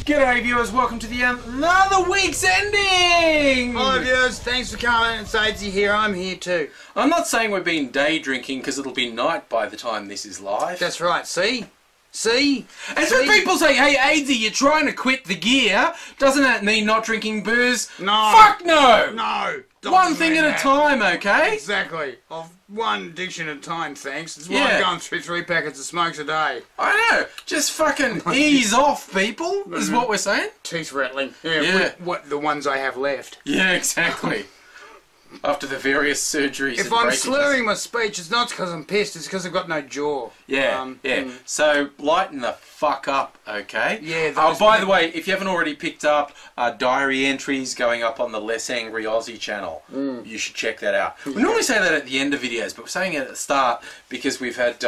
G'day viewers, welcome to the another week's ending! Hi viewers, thanks for coming. It's Aidsy here, I'm here too. I'm not saying we've been day drinking because it'll be night by the time this is live. That's right, see? See? And so people say, hey Aidsy, you're trying to quit the gear. Doesn't that mean not drinking booze? No. Fuck no! No! One thing at a time, okay? Exactly. Of one addiction at a time, thanks. It's why I'm going through 3 packets of smokes a day. I know. Just fucking ease off, people, is what we're saying. Teeth rattling. Yeah. What the ones I have left. Yeah, exactly. After the various surgeries. If I'm slurring my speech, it's not because I'm pissed, it's because I've got no jaw. Yeah, So, lighten the fuck up, okay? Yeah. By the way, if you haven't already picked up diary entries going up on the Less Angry Aussie channel, you should check that out. We normally say that at the end of videos, but we're saying it at the start because we've had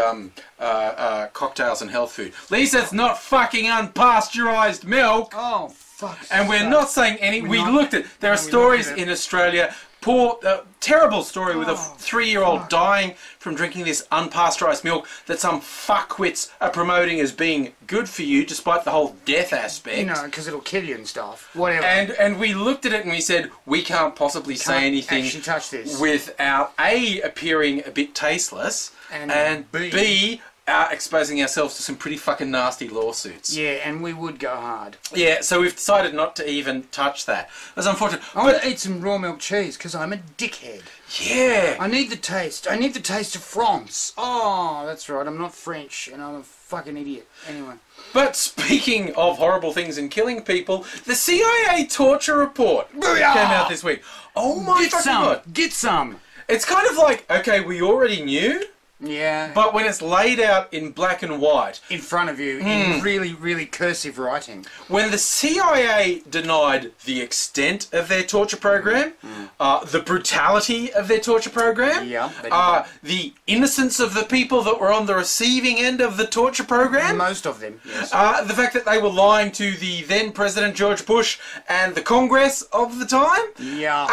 cocktails and health food. At least it's not fucking unpasteurised milk. Oh, fuck. And we're not saying any... We looked at... There are stories in Australia... terrible story with a 3-year-old dying from drinking this unpasteurised milk that some fuckwits are promoting as being good for you, despite the whole death aspect. You know, because it'll kill you and stuff. Whatever. And we looked at it and we said, we can't possibly say anything touch this without A, appearing a bit tasteless, and B exposing ourselves to some pretty fucking nasty lawsuits. Yeah, and we would go hard. Yeah, so we've decided not to even touch that. That's unfortunate. I want to eat some raw milk cheese because I'm a dickhead. Yeah. I need the taste. I need the taste of France. Oh, that's right. I'm not French and I'm a fucking idiot. Anyway. But speaking of horrible things and killing people, the CIA torture report came out this week. Oh my fucking God. Get some. It's kind of like, okay, we already knew. Yeah. But when it's laid out in black and white. In front of you, in really, really cursive writing. When the CIA denied the extent of their torture program, the brutality of their torture program, the innocence of the people that were on the receiving end of the torture program. Most of them, yes. The fact that they were lying to the then President George Bush and the Congress of the time. Yeah.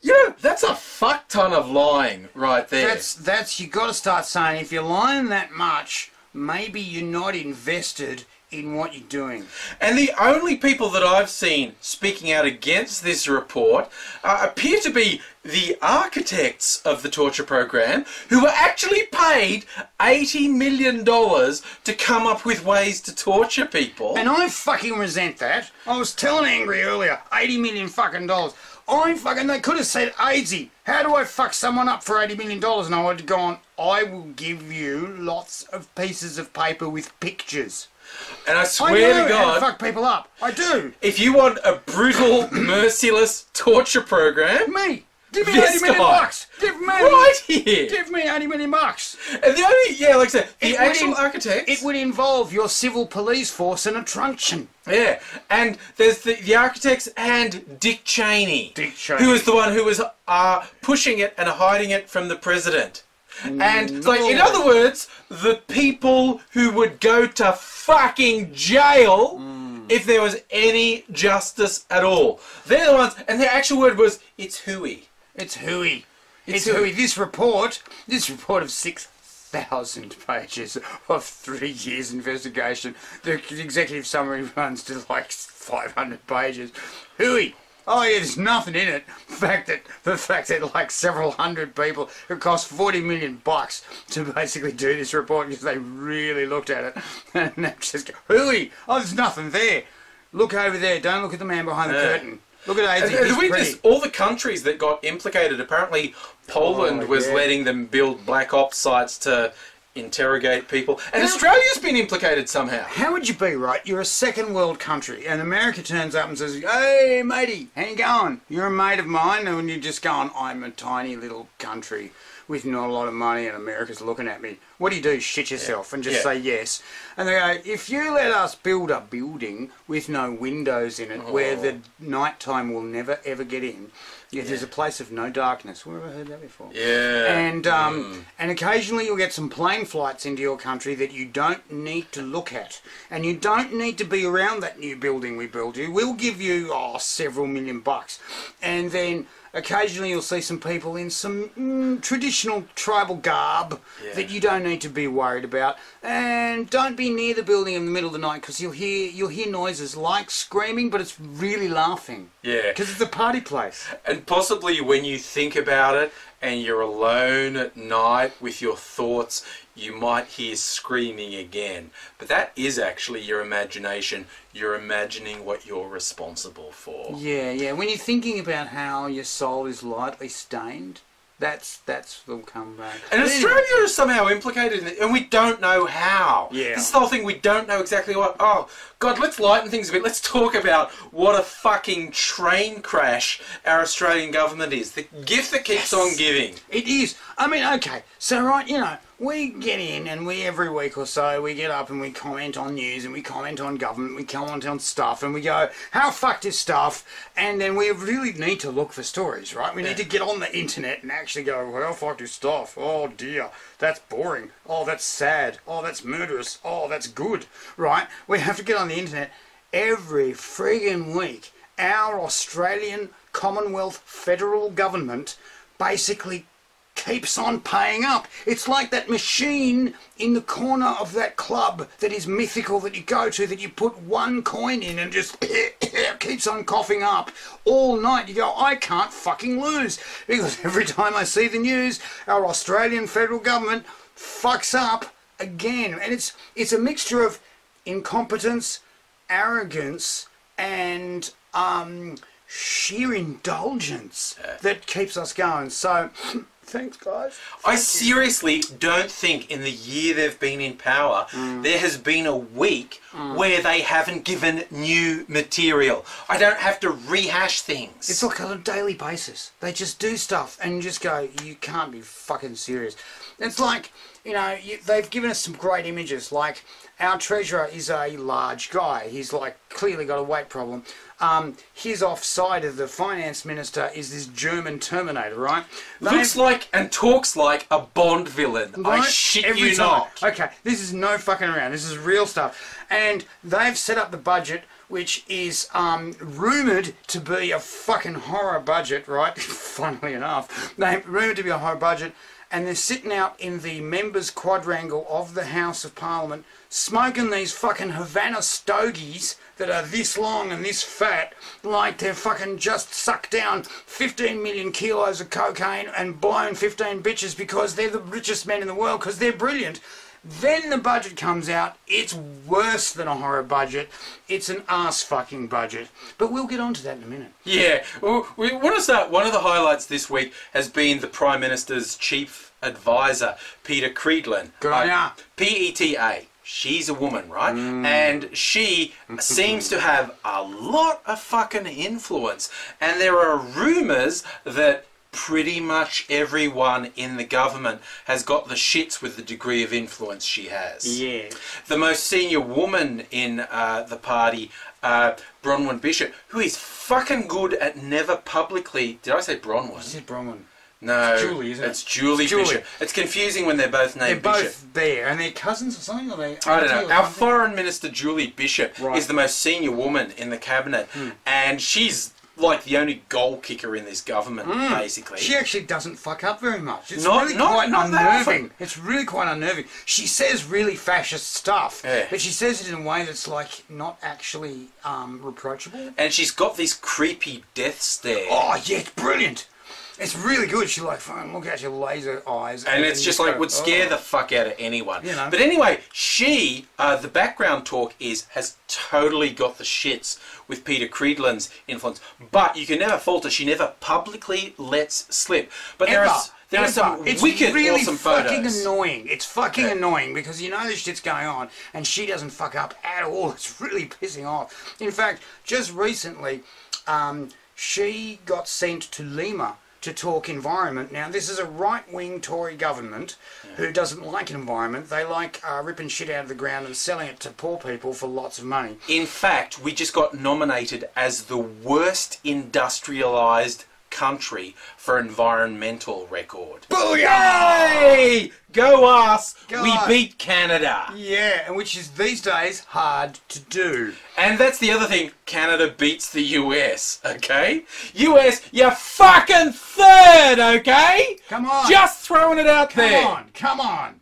You know, that's a fuck ton of lying right there. That's you got to start saying, if you're lying that much, maybe you're not invested in what you're doing. And the only people that I've seen speaking out against this report appear to be the architects of the torture program, who were actually paid $80 million to come up with ways to torture people. And I fucking resent that. I was telling Angry earlier, $80 million fucking dollars. They could have said, Aidsy, how do I fuck someone up for $80 million? And I would have gone, I will give you lots of pieces of paper with pictures. And I swear to God, how to fuck people up. I do. If you want a brutal, merciless torture program, give me $80 million bucks. Give me right here. Give me $80 million bucks. And the only, like I said, the actual architects. It would involve your civil police force and a truncheon. Yeah, and there's the architects and Dick Cheney. Dick Cheney. Who was the one who was pushing it and hiding it from the president. And, like, in other words, the people who would go to fucking jail if there was any justice at all. They're the ones, and their actual word was, it's hooey. It's hooey. It's hooey. This report of 6,000 pages of 3 years investigation, the executive summary runs to like 500 pages. Hooey. Oh yeah, there's nothing in it. The fact that like several hundred people, it cost $40 million to basically do this report because they really looked at it. And they just go, hooey! Oh, there's nothing there. Look over there. Don't look at the man behind the curtain. Look at Aidsy. All the countries that got implicated, apparently Poland was letting them build black ops sites to interrogate people, and Australia's been implicated somehow. How would you be, right? You're a second world country, and America turns up and says, hey matey, how you going? You're a mate of mine, and you're just going, I'm a tiny little country with not a lot of money and America's looking at me. What do? Shit yourself and just say yes. And they go, if you let us build a building with no windows in it where the night time will never ever get in, there's a place of no darkness. Where have I heard that before? Yeah. And occasionally you'll get some plane flights into your country that you don't need to look at. And you don't need to be around that new building we build you. We'll give you several $1 million. And then occasionally you'll see some people in some traditional tribal garb that you don't need to be worried about. And don't be near the building in the middle of the night, because you'll hear noises like screaming, but it's really laughing. Yeah. Because it's a party place. And possibly when you think about it and you're alone at night with your thoughts, you might hear screaming again. But that is actually your imagination. You're imagining what you're responsible for. Yeah, yeah. When you're thinking about how your soul is lightly stained, that's will come back. And Australia is somehow implicated in it, and we don't know how. Yeah. This is the whole thing, we don't know exactly what... Oh, God, let's lighten things a bit. Let's talk about what a fucking train crash our Australian government is. The gift that keeps on giving. It is. I mean, okay, so right, you know, we get in and we every week or so we get up and we comment on news and we comment on government, we comment on stuff and we go, how fucked is stuff? And then we really need to look for stories, right? We need to get on the internet and actually go, well, how fucked is stuff? Oh dear, that's boring. Oh, that's sad. Oh, that's murderous. Oh, that's good, right? We have to get on the internet every friggin' week. Our Australian Commonwealth federal government basically keeps on paying up. It's like that machine in the corner of that club that is mythical that you go to, that you put one coin in and just keeps on coughing up all night. You go, I can't fucking lose, because every time I see the news, our Australian federal government fucks up again. And it's a mixture of incompetence, arrogance, and sheer indulgence that keeps us going. So thanks, guys. I seriously don't think in the year they've been in power there has been a week where they haven't given new material. I don't have to rehash things. It's like on a daily basis. They just do stuff and you just go, you can't be fucking serious. It's like, you know, they've given us some great images. Like, our treasurer is a large guy. He's like clearly got a weight problem. His offside of the finance minister is this German Terminator, right? Looks like and talks like a Bond villain. Right? I shit Every you time. not. Okay, this is no fucking around. This is real stuff. And they've set up the budget, which is rumoured to be a fucking horror budget, right? Funnily enough. They're rumoured to be a horror budget. And they're sitting out in the members' quadrangle of the House of Parliament smoking these fucking Havana stogies that are this long and this fat, like they've fucking just sucked down 15 million kilos of cocaine and blown 15 bitches because they're the richest men in the world because they're brilliant. Then the budget comes out. It's worse than a horror budget. It's an ass-fucking budget. But we'll get on to that in a minute. Yeah. Well, we want to start. One of the highlights this week has been the Prime Minister's chief advisor, Peta Credlin. Good on ya. P-E-T-A. She's a woman, right? And she seems to have a lot of fucking influence. And there are rumours that pretty much everyone in the government has got the shits with the degree of influence she has. Yeah. The most senior woman in the party, Bronwyn Bishop, who is fucking good at never publicly... Did I say Bronwyn? You said Bronwyn. No, it's Julie, isn't it? It's Julie Bishop. It's confusing when they're both named Bishop. They're both there, and they're cousins or something? Or they, I don't know. Our Foreign Minister, Julie Bishop, is the most senior woman in the cabinet, and she's like the only goal kicker in this government, basically. She actually doesn't fuck up very much. It's really quite unnerving. It's really quite unnerving. She says really fascist stuff, but she says it in a way that's like not actually reproachable. And she's got this creepy death stare. Oh yeah, it's brilliant. It's really good. She like, fucking look at your laser eyes. And it's just like, would scare the fuck out of anyone. You know. But anyway, she, the background talk is, has totally got the shits with Peta Credlin's influence. But you can never fault her. She never publicly lets slip. But there are some wicked, really awesome photos. It's fucking annoying. It's fucking annoying because you know this shit's going on and she doesn't fuck up at all. It's really pissing off. In fact, just recently, she got sent to Lima to talk environment. Now, this is a right-wing Tory government who doesn't like environment. They like ripping shit out of the ground and selling it to poor people for lots of money. In fact, we just got nominated as the worst industrialised country for environmental record. Booyah! Yay! Go us, Go we us. beat Canada. Yeah, and which is these days hard to do. And that's the other thing, Canada beats the US, okay? US, you're fucking third, okay? Come on. Just throwing it out there. Come on.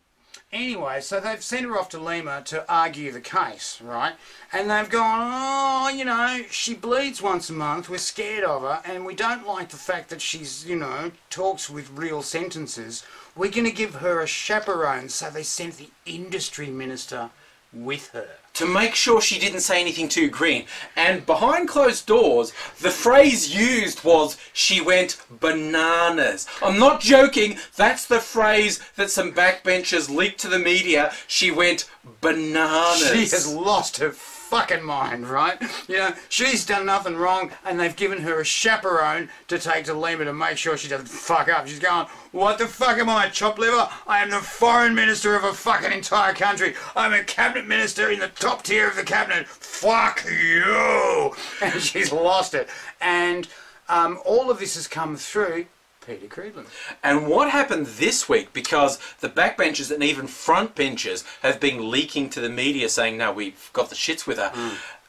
Anyway, so they've sent her off to Lima to argue the case, right? And they've gone, oh, you know, she bleeds once a month, we're scared of her, and we don't like the fact that she's, you know, talks with real sentences. We're going to give her a chaperone. So they sent the industry minister with her. To make sure she didn't say anything too green. And behind closed doors, the phrase used was, she went bananas. I'm not joking, that's the phrase that some backbenchers leaked to the media. She went bananas. She has lost her fucking mind, right? You know, she's done nothing wrong, and they've given her a chaperone to take to Lima to make sure she doesn't fuck up. She's going, what the fuck am I, chopped liver? I am the foreign minister of a fucking entire country. I'm a cabinet minister in the top tier of the cabinet. Fuck you! And she's lost it. And all of this has come through Peta Credlin. And what happened this week, because the backbenchers and even frontbenchers have been leaking to the media saying, no, we've got the shits with her.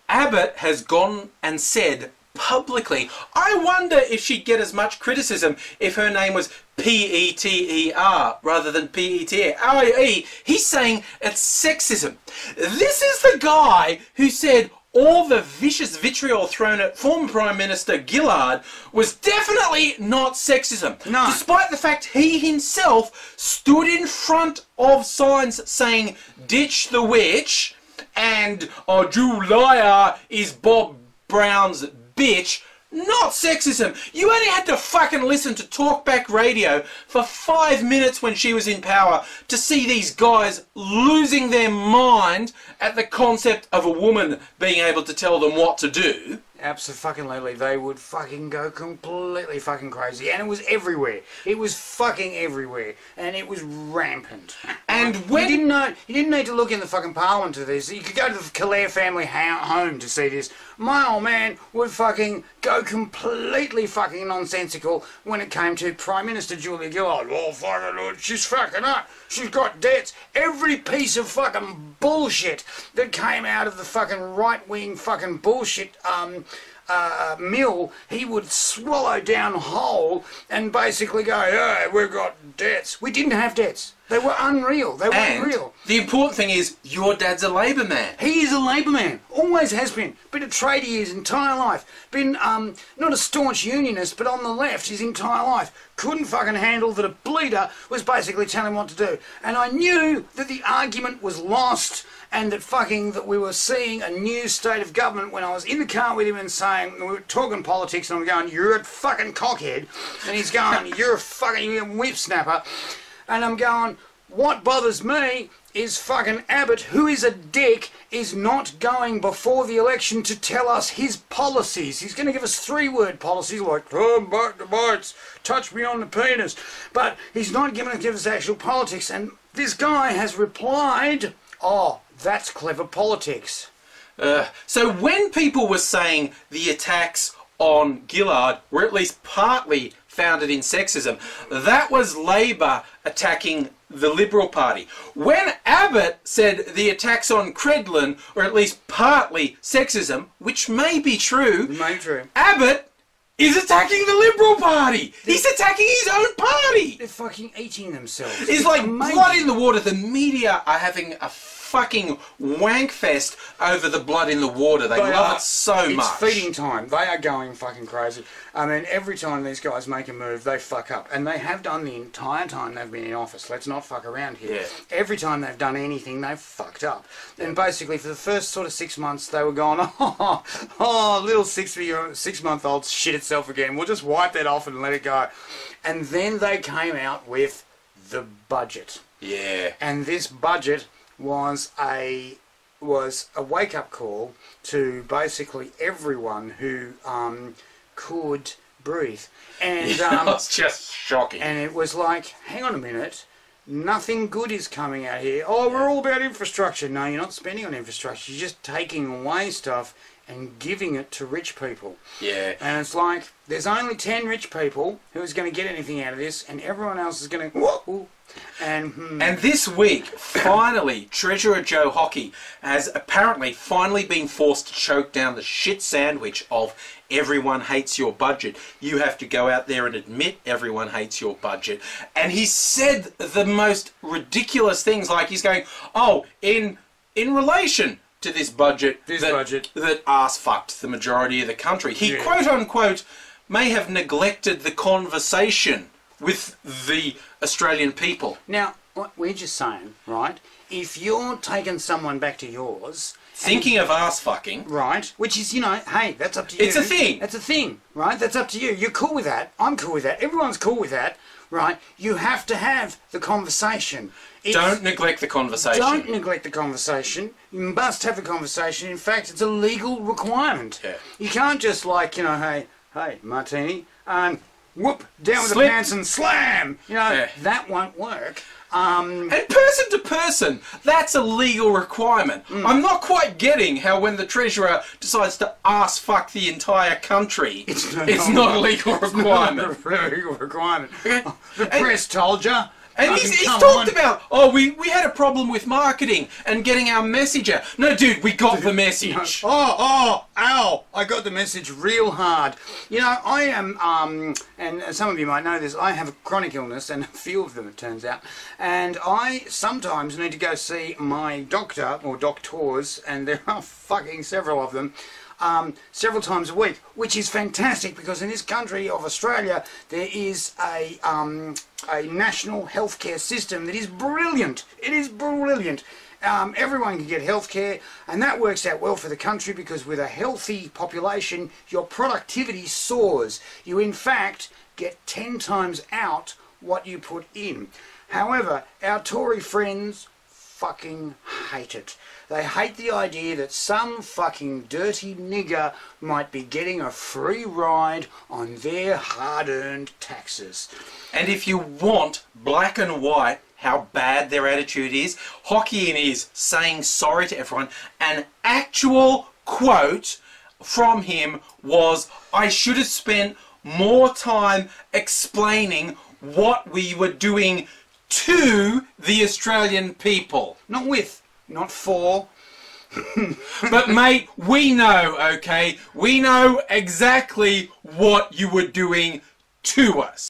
Abbott has gone and said publicly, I wonder if she'd get as much criticism if her name was P-E-T-E-R rather than P-E-T-E-R. He's saying it's sexism. This is the guy who said all the vicious vitriol thrown at former Prime Minister Gillard was definitely not sexism. No. Despite the fact he himself stood in front of signs saying, ditch the witch, and Julia is Bob Brown's bitch. Not sexism. You only had to fucking listen to Talkback Radio for 5 minutes when she was in power to see these guys losing their mind at the concept of a woman being able to tell them what to do. Absolutely, they would fucking go completely fucking crazy, and it was everywhere. It was fucking everywhere, and it was rampant. And when you didn't need to look in the fucking Parliament to this. You could go to the Calare family home to see this. My old man would fucking go completely fucking nonsensical when it came to Prime Minister Julia Gillard. Oh, fucking, she's fucking up. She's got debts. Every piece of fucking bullshit that came out of the fucking right-wing fucking bullshit mill, he would swallow down whole and basically go, yeah, we've got debts. We didn't have debts. They were unreal. They were unreal. The important thing is, your dad's a Labor man. He is a Labor man. Always has been. Been a tradie his entire life. Been, not a staunch unionist, but on the left his entire life. Couldn't fucking handle that a bleeder was basically telling him what to do. And I knew that the argument was lost and that we were seeing a new state of government when I was in the car with him and saying, we were talking politics, and I'm going, you're a fucking cockhead. And he's going, you're a fucking whipsnapper. And I'm going, what bothers me is fucking Abbott, who is a dick, is not going before the election to tell us his policies. He's going to give us 3-word policies like, turn back the bites, touch me on the penis. But he's not going to give us actual politics. And this guy has replied, oh, that's clever politics. So when people were saying the attacks on Gillard were at least partly founded in sexism, that was Labor attacking the Liberal Party. When Abbott said the attacks on Credlin were at least partly sexism, which may be true, Abbott is attacking the Liberal Party. He's attacking his own party. They're fucking eating themselves. It's like blood in the water. The media are having a fucking wank fest over the blood in the water. They love it so much. It's feeding time. They are going fucking crazy. I mean, every time these guys make a move, they fuck up. And they have done the entire time they've been in office. Let's not fuck around here. Yeah. Every time they've done anything, they've fucked up. And basically, for the first sort of 6 months, they were going, little 6-month-old shit itself again. We'll just wipe that off and let it go. And then they came out with the budget. Yeah. And this budget was a wake-up call to basically everyone who could breathe. And it's just shocking. And it was like, hang on a minute, nothing good is coming out here. Oh, we're all about infrastructure. No, you're not spending on infrastructure. You're just taking away stuff and giving it to rich people. Yeah. And it's like, there's only 10 rich people who's going to get anything out of this, and everyone else is going to... Whoa. And this week, finally, Treasurer Joe Hockey has apparently finally been forced to choke down the shit sandwich of everyone hates your budget. You have to go out there and admit everyone hates your budget. And he said the most ridiculous things, like he's going, oh, in relation to this budget, that ass-fucked the majority of the country. He, quote-unquote, may have neglected the conversation with the Australian people. Now, what we're just saying, right, if you're taking someone back to yours... Thinking of ass-fucking. Right, which is, you know, hey, that's up to you. It's a thing. That's a thing, right? That's up to you. You're cool with that. I'm cool with that. Everyone's cool with that, right? You have to have the conversation. Don't neglect the conversation. Don't neglect the conversation. You must have the conversation. In fact, it's a legal requirement. Yeah. You can't just like, you know, hey, Martini, whoop, down with Slip. the pants and slam. You know, that won't work. And person to person, that's a legal requirement. I'm not quite getting how when the Treasurer decides to ass fuck the entire country, it's not a legal requirement. It's not a legal requirement. The press told you. And he's talked about, oh, we had a problem with marketing and getting our message out. No, dude, we got the message. Ow, I got the message real hard. You know, I am, and some of you might know this, I have a chronic illness, and a few of them, it turns out, and I sometimes need to go see my doctor, or doctors, and there are fucking several of them, several times a week, which is fantastic because in this country of Australia there is a national healthcare system that is brilliant. It is brilliant. Everyone can get healthcare, and that works out well for the country because with a healthy population, your productivity soars. You in fact get 10 times out what you put in. However, our Tory friends fucking hate it. They hate the idea that some fucking dirty nigger might be getting a free ride on their hard-earned taxes. And if you want black and white how bad their attitude is, Hockey is saying sorry to everyone. An actual quote from him was, I should have spent more time explaining what we were doing to the Australian people. Not with, not for. But mate, we know, okay? We know exactly what you were doing to us.